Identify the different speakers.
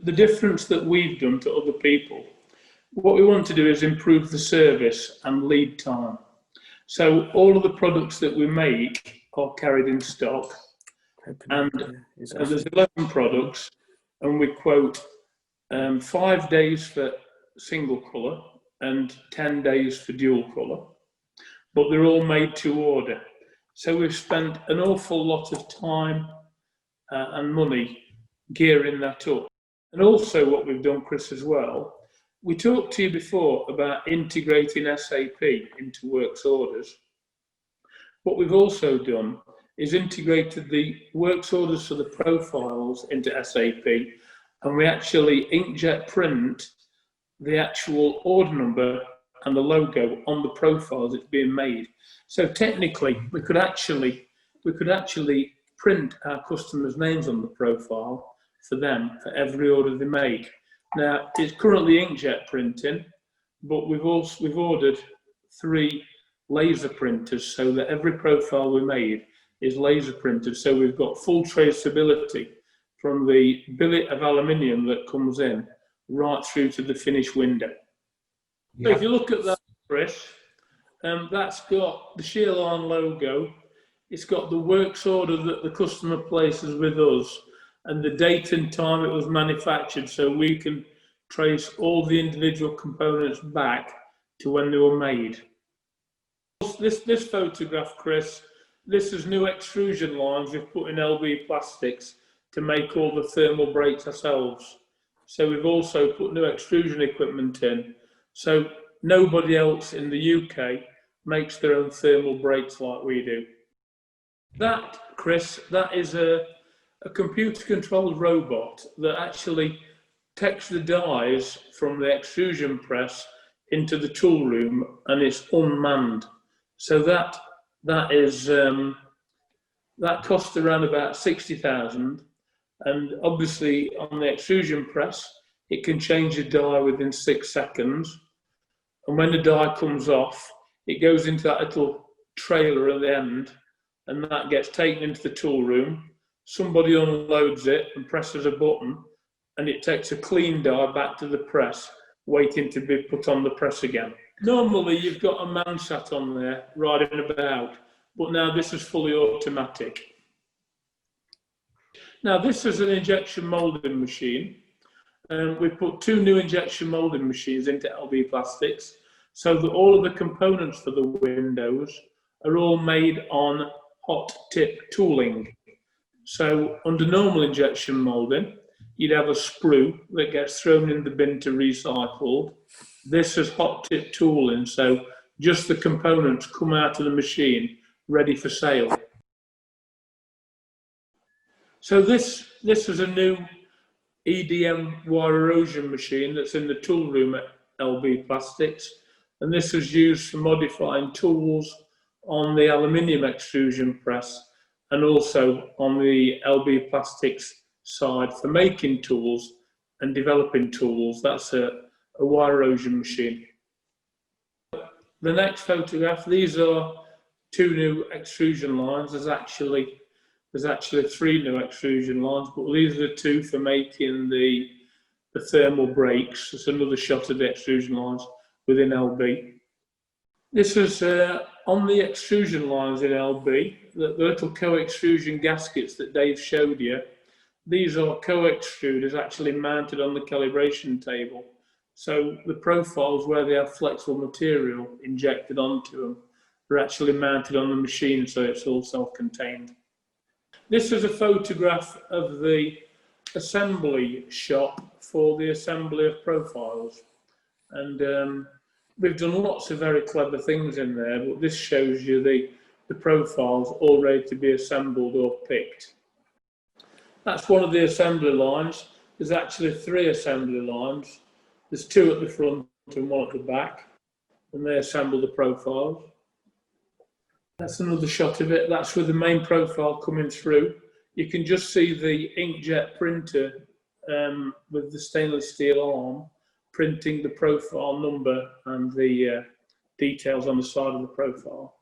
Speaker 1: the difference that we've done to other people, what we want to do is improve the service and lead time. So all of the products that we make are carried in stock, and there's 11 products, and we quote 5 days for single colour and 10 days for dual colour, but they're all made to order. So we've spent an awful lot of time and money gearing that up. And also what we've done, Chris, as well, we talked to you before about integrating SAP into works orders. What we've also done is integrated the works orders for the profiles into SAP, and we actually inkjet print the actual order number and the logo on the profiles that's being made. So technically, we could actually print our customers' names on the profile for them for every order they make. Now it's currently inkjet printing, but we've ordered 3 laser printers so that every profile we made is laser printed. So we've got full traceability from the billet of aluminium that comes in right through to the finished window. Yeah. So if you look at that, Chris, that's got the Shearline logo. It's got the works order that the customer places with us and the date and time it was manufactured, so we can trace all the individual components back to when they were made. This photograph, Chris, this is new extrusion lines we've put in LB plastics to make all the thermal brakes ourselves. So we've also put new extrusion equipment in. So nobody else in the UK makes their own thermal brakes like we do. That, Chris, that is a computer-controlled robot that actually takes the dies from the extrusion press into the tool room, and it's unmanned. So that costs around about 60,000, and obviously on the extrusion press, it can change the die within 6 seconds. And when the die comes off, it goes into that little trailer at the end, and that gets taken into the tool room. Somebody unloads it and presses a button, and it takes a clean die back to the press, waiting to be put on the press again. Normally, you've got a man sat on there riding about, but now this is fully automatic. Now, this is an injection molding machine. We put 2 new injection molding machines into LB Plastics, so that all of the components for the windows are all made on hot tip tooling. So under normal injection molding, you'd have a sprue that gets thrown in the bin to recycle. This is hot tip tooling, so just the components come out of the machine ready for sale. So this is a new EDM wire erosion machine that's in the tool room at LB Plastics, and this is used for modifying tools on the aluminium extrusion press and also on the LB Plastics side for making tools and developing tools. That's a wire erosion machine. The next photograph, these are 2 new extrusion lines. There's actually 3 new extrusion lines, but these are the 2 for making the thermal brakes. It's another shot of the extrusion lines within LB. This is on the extrusion lines in LB, the little co-extrusion gaskets that Dave showed you. These are co-extruders actually mounted on the calibration table. So the profiles where they have flexible material injected onto them are actually mounted on the machine, so it's all self-contained. This is a photograph of the assembly shop for the assembly of profiles. And we've done lots of very clever things in there, but this shows you the profiles all ready to be assembled or picked. That's one of the assembly lines. There's actually 3 assembly lines. There's 2 at the front and 1 at the back, and they assemble the profiles. That's another shot of it. That's with the main profile coming through. You can just see the inkjet printer with the stainless steel arm printing the profile number and the details on the side of the profile.